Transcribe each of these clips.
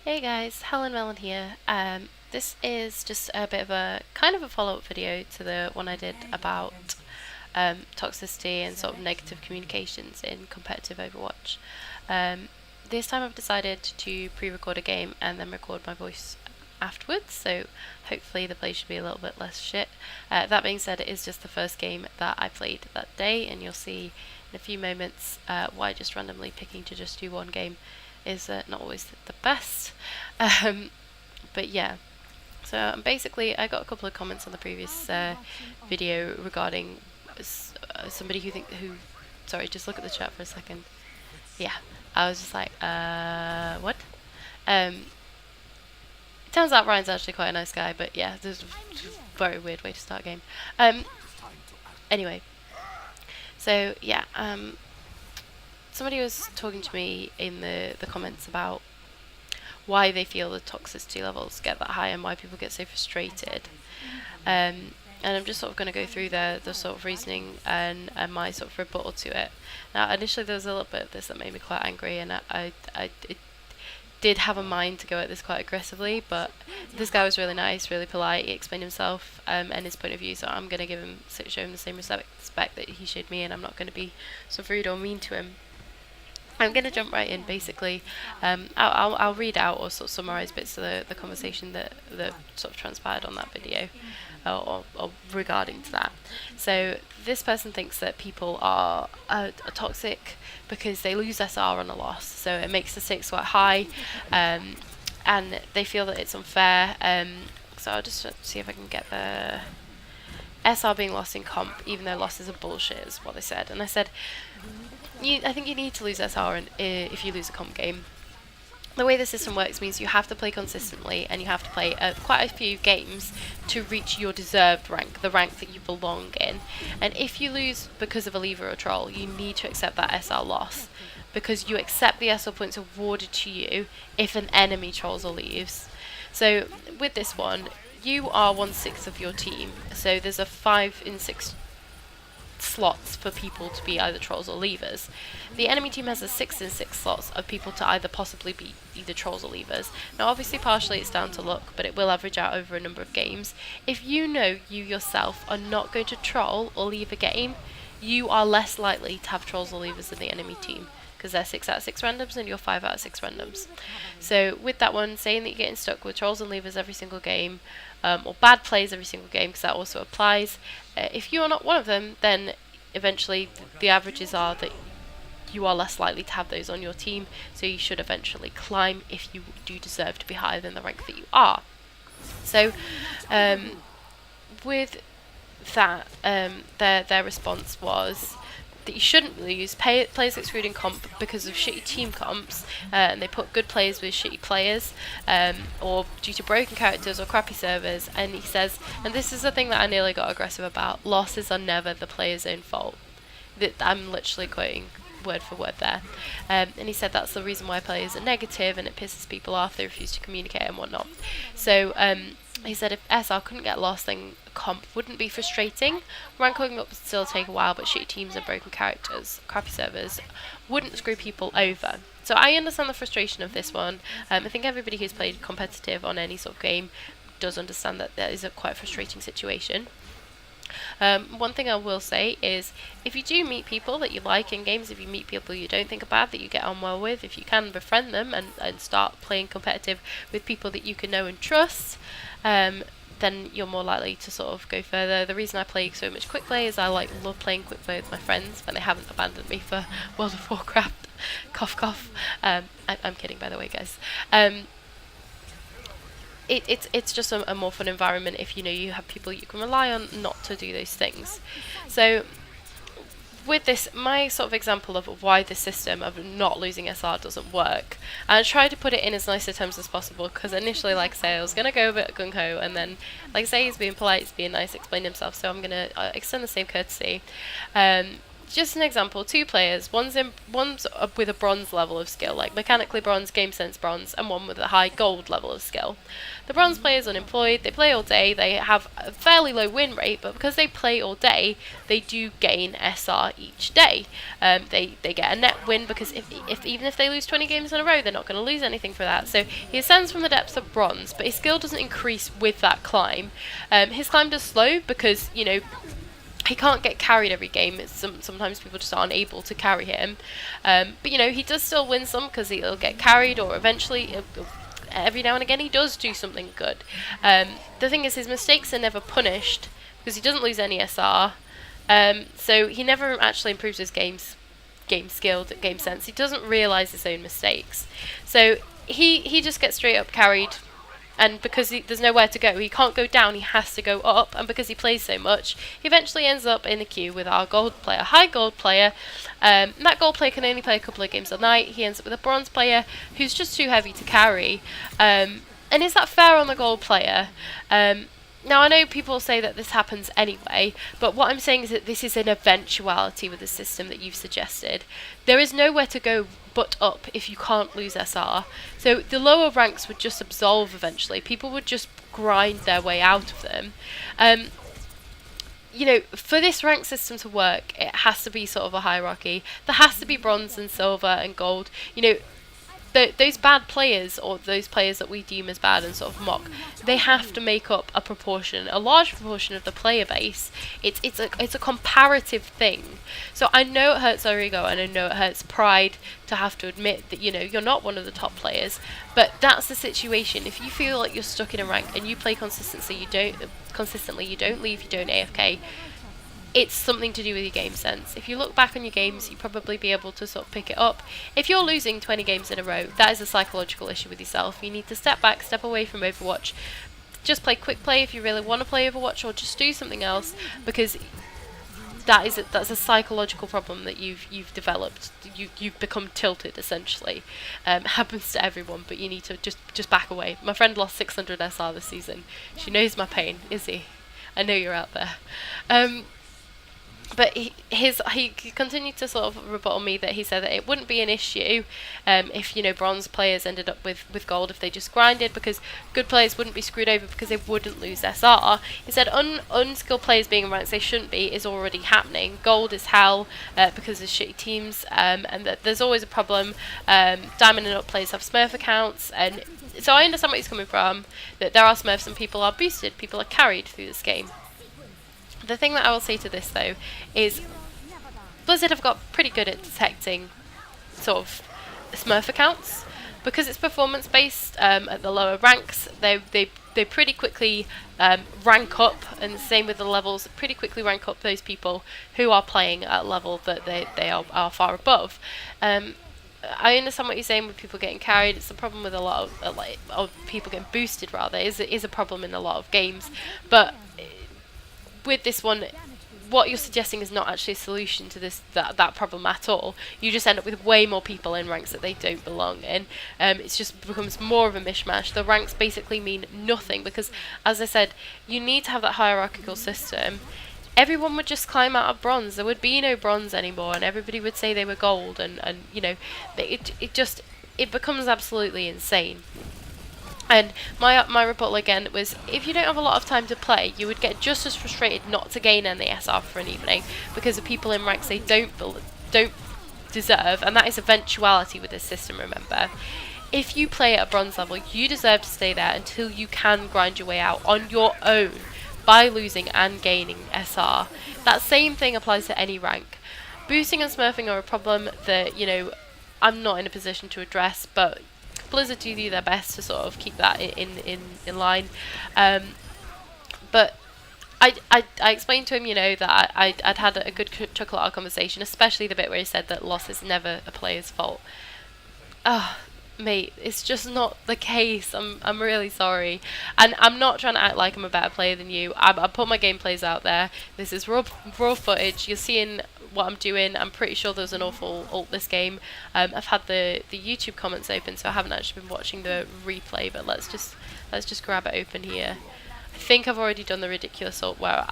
Hey guys, HelenMelon here. This is just a bit of a kind of a follow-up video to the one I did about toxicity and sort of negative communications in competitive Overwatch. This time I've decided to pre-record a game and then record my voice afterwards, so hopefully the play should be a little bit less shit. That being said, it is just the first game that I played that day, and you'll see in a few moments why just randomly picking to just do one game is not always the best. But yeah, so basically I got a couple of comments on the previous video regarding somebody who sorry, just look at the chat for a second. Yeah, I was just like, what? Turns out Ryan's actually quite a nice guy, but yeah, this is a very weird way to start a game. Anyway, so yeah, somebody was talking to me in the comments about why they feel the toxicity levels get that high and why people get so frustrated. And I'm just sort of going to go through the sort of reasoning and my sort of rebuttal to it. Now, initially there was a little bit of this that made me quite angry, and it did have a mind to go at this quite aggressively, but this guy was really nice, really polite. He explained himself and his point of view, so I'm going to show him the same respect that he showed me, and I'm not going to be sort of rude or mean to him. I'm going to jump right in, basically. I'll read out or sort of summarise bits of the conversation that sort of transpired on that video, or regarding to that. So this person thinks that people are toxic because they lose SR on a loss, so it makes the stakes quite high, and they feel that it's unfair. So I'll just see if I can get the SR being lost in comp, even though losses are bullshit, is what they said. And I said, I think you need to lose SR if you lose a comp game. The way the system works means you have to play consistently, and you have to play quite a few games to reach your deserved rank, the rank that you belong in. And if you lose because of a leaver or troll, you need to accept that SR loss, because you accept the SR points awarded to you if an enemy trolls or leaves. So with this one, you are 1/6 of your team, so there's a 5 in 6 slots for people to be either trolls or leavers. The enemy team has a 6 in 6 slots of people to either possibly be either trolls or leavers. Now obviously partially it's down to luck, but it will average out over a number of games. If you know you yourself are not going to troll or leave a game, you are less likely to have trolls or leavers than the enemy team, because they're 6 out of 6 randoms and you're 5 out of 6 randoms. So with that one, saying that you're getting stuck with trolls and leavers every single game, or bad plays every single game, because that also applies, if you are not one of them, then eventually the averages are that you are less likely to have those on your team, so you should eventually climb if you do deserve to be higher than the rank that you are. So with that, their response was that you shouldn't lose players excluding comp because of shitty team comps, and they put good players with shitty players, or due to broken characters or crappy servers. And he says, and this is the thing that I nearly got aggressive about, losses are never the player's own fault. I'm literally quoting word for word there. And he said that's the reason why players are negative and it pisses people off, they refuse to communicate and whatnot. So he said if SR couldn't get lost, then comp wouldn't be frustrating. Rank going up would still take a while, but shitty teams and broken characters, crappy servers, wouldn't screw people over. So I understand the frustration of this one. I think everybody who's played competitive on any sort of game does understand that that is a quite frustrating situation. One thing I will say is, if you do meet people that you like in games, if you meet people you don't think are bad, that you get on well with, if you can befriend them and start playing competitive with people that you can know and trust, then you're more likely to sort of go further. The reason I play so much quick play is I love playing quick play with my friends when they haven't abandoned me for World of Warcraft. Cough cough. I'm kidding, by the way, guys. It's just a more fun environment if you know you have people you can rely on not to do those things. So with this, my sort of example of why the system of not losing SR doesn't work, and I try to put it in as nice terms as possible, because initially, like I say, I was going to go a bit gung-ho, and then, like I say, he's being polite, he's being nice, explain himself, so I'm going to extend the same courtesy. just an example, 2 players, one's with a bronze level of skill, like mechanically bronze, game sense bronze, and one with a high gold level of skill. The bronze player is unemployed, they play all day, they have a fairly low win rate, but because they play all day, they do gain SR each day. They get a net win, because even if they lose 20 games in a row, they're not going to lose anything for that. So he ascends from the depths of bronze, but his skill doesn't increase with that climb. His climb does slow because, you know, he can't get carried every game. Sometimes people just aren't able to carry him. But, you know, he does still win some because he'll get carried, or eventually, every now and again, he does do something good. The thing is, his mistakes are never punished because he doesn't lose any SR. So he never actually improves his game skill, game sense. He doesn't realise his own mistakes. So he just gets straight up carried. And because there's nowhere to go, he can't go down, he has to go up. And because he plays so much, he eventually ends up in the queue with our gold player, high gold player. That gold player can only play a couple of games a night. He ends up with a bronze player who's just too heavy to carry. And is that fair on the gold player? Now, I know people say that this happens anyway, but what I'm saying is that this is an eventuality with the system that you've suggested. There is nowhere to go but up if you can't lose SR. So the lower ranks would just absolve eventually. People would just grind their way out of them. You know, for this rank system to work, it has to be sort of a hierarchy. There has to be bronze and silver and gold. You know, those bad players, or those players that we deem as bad and sort of mock, they have to make up a proportion, a large proportion of the player base. It's a comparative thing. So I know it hurts our ego, and I know it hurts pride to have to admit that, you know, you're not one of the top players, but that's the situation. If you feel like you're stuck in a rank and you play consistently, you don't leave, you don't AFK, it's something to do with your game sense. If you look back on your games, you'll probably be able to sort of pick it up. If you're losing 20 games in a row, that is a psychological issue with yourself. You need to step back, step away from Overwatch. Just play quick play if you really want to play Overwatch, or just do something else, because that's a psychological problem that you've developed. You've become tilted, essentially. Happens to everyone, but you need to just back away. My friend lost 600 SR this season. She knows my pain, Izzy. I know you're out there. But he continued to sort of rebuttal me that he said that it wouldn't be an issue if, you know, bronze players ended up with gold if they just grinded, because good players wouldn't be screwed over because they wouldn't lose SR. He said unskilled players being in ranks they shouldn't be is already happening. Gold is hell because of shitty teams, and that there's always a problem. Diamond and up players have Smurf accounts, and so I understand where he's coming from, that there are Smurfs and people are boosted, people are carried through this game. The thing that I will say to this, though, is Blizzard have got pretty good at detecting sort of Smurf accounts. Because it's performance based at the lower ranks, they pretty quickly rank up, and the same with the levels, pretty quickly rank up those people who are playing at a level that they are far above. I understand what you're saying with people getting carried. It's a problem with a lot of people getting boosted, rather. It is a problem in a lot of games. But with this one, what you're suggesting is not actually a solution to that problem at all. You just end up with way more people in ranks that they don't belong in. It just becomes more of a mishmash. The ranks basically mean nothing because, as I said, you need to have that hierarchical system. Everyone would just climb out of bronze. There would be no bronze anymore, and everybody would say they were gold, and you know, it becomes absolutely insane. And my rebuttal again was, if you don't have a lot of time to play, you would get just as frustrated not to gain any SR for an evening because of people in ranks they don't deserve, and that is eventuality with this system, remember. If you play at a bronze level, you deserve to stay there until you can grind your way out on your own by losing and gaining SR. That same thing applies to any rank. Boosting and smurfing are a problem that, you know, I'm not in a position to address, but Blizzard do their best to sort of keep that in line. But I explained to him, you know, that I'd had a good chuckle at our conversation, especially the bit where he said that loss is never a player's fault. Mate, it's just not the case. I'm really sorry, and I'm not trying to act like I'm a better player than you. I put my gameplays out there. This is raw footage. You're seeing what I'm doing. I'm pretty sure there's an awful ult this game. I've had the YouTube comments open, so I haven't actually been watching the replay. But let's just grab it open here. I think I've already done the ridiculous ult where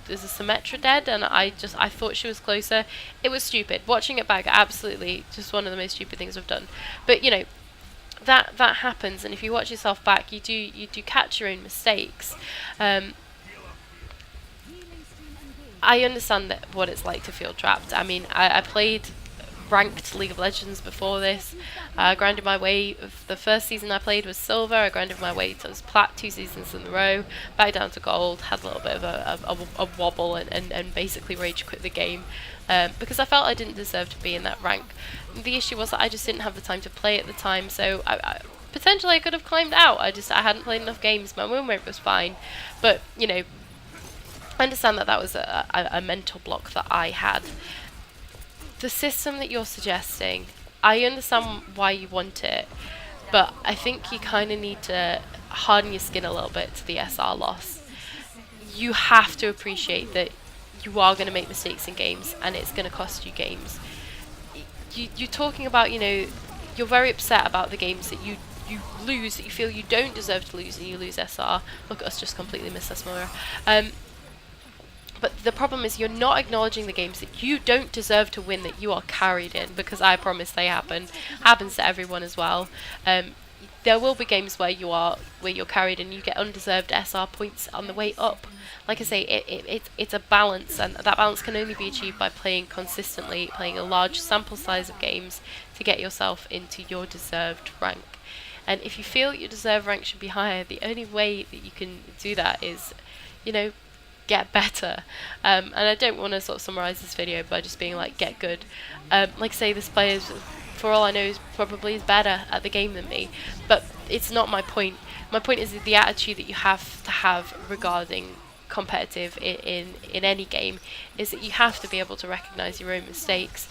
there's a Symmetra dead, and I thought she was closer. It was stupid. Watching it back, absolutely, just one of the most stupid things I've done. But you know, that happens, and if you watch yourself back, you do catch your own mistakes. I understand what it's like to feel trapped. I mean, I played ranked League of Legends before this. I grinded my way. The first season I played was silver. I grinded my way to plat 2 seasons in a row, back down to gold. Had a little bit of a wobble and basically rage quit the game because I felt I didn't deserve to be in that rank. The issue was that I just didn't have the time to play at the time, so potentially I could have climbed out. I hadn't played enough games. My win rate was fine, but you know, I understand that was a mental block that I had. The system that you're suggesting, I understand why you want it, but I think you kind of need to harden your skin a little bit to the SR loss. You have to appreciate that you are going to make mistakes in games, and it's going to cost you games. You're talking about, you know, you're very upset about the games that you lose, that you feel you don't deserve to lose, and you lose SR. Look at us just completely miss Esmora. But the problem is you're not acknowledging the games that you don't deserve to win, that you are carried in, because I promise they happen. Happens to everyone as well. There will be games where you're carried and you get undeserved SR points on the way up. Like I say, it's a balance, and that balance can only be achieved by playing consistently, playing a large sample size of games to get yourself into your deserved rank. And if you feel your deserved rank should be higher, the only way that you can do that is, you know, get better. And I don't want to sort of summarize this video by just being like, get good. Like I say, this player, for all I know, is probably better at the game than me, but it's not my point. My point is the attitude that you have to have regarding competitive in any game is that you have to be able to recognize your own mistakes.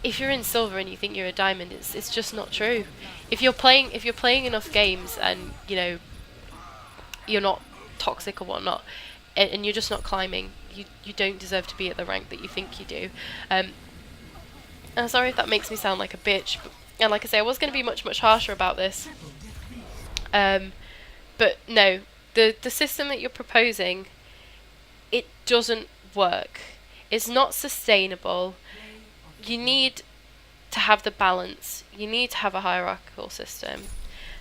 If you're in silver and you think you're a diamond, it's just not true. If you're playing enough games and you know you're not toxic or whatnot, and you're just not climbing, you don't deserve to be at the rank that you think you do. And I'm sorry if that makes me sound like a bitch, and like I say, I was going to be much harsher about this. But no, the system that you're proposing, it doesn't work. It's not sustainable. You need to have the balance. You need to have a hierarchical system.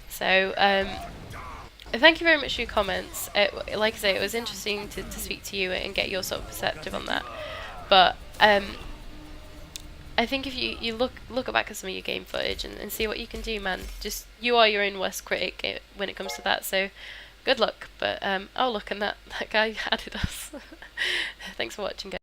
So thank you very much for your comments. Like I say, it was interesting to speak to you and get your sort of perspective on that. But I think if you look back at some of your game footage and see what you can do, man. Just, you are your own worst critic when it comes to that. So good luck. But oh look, and that guy added us. Thanks for watching, guys.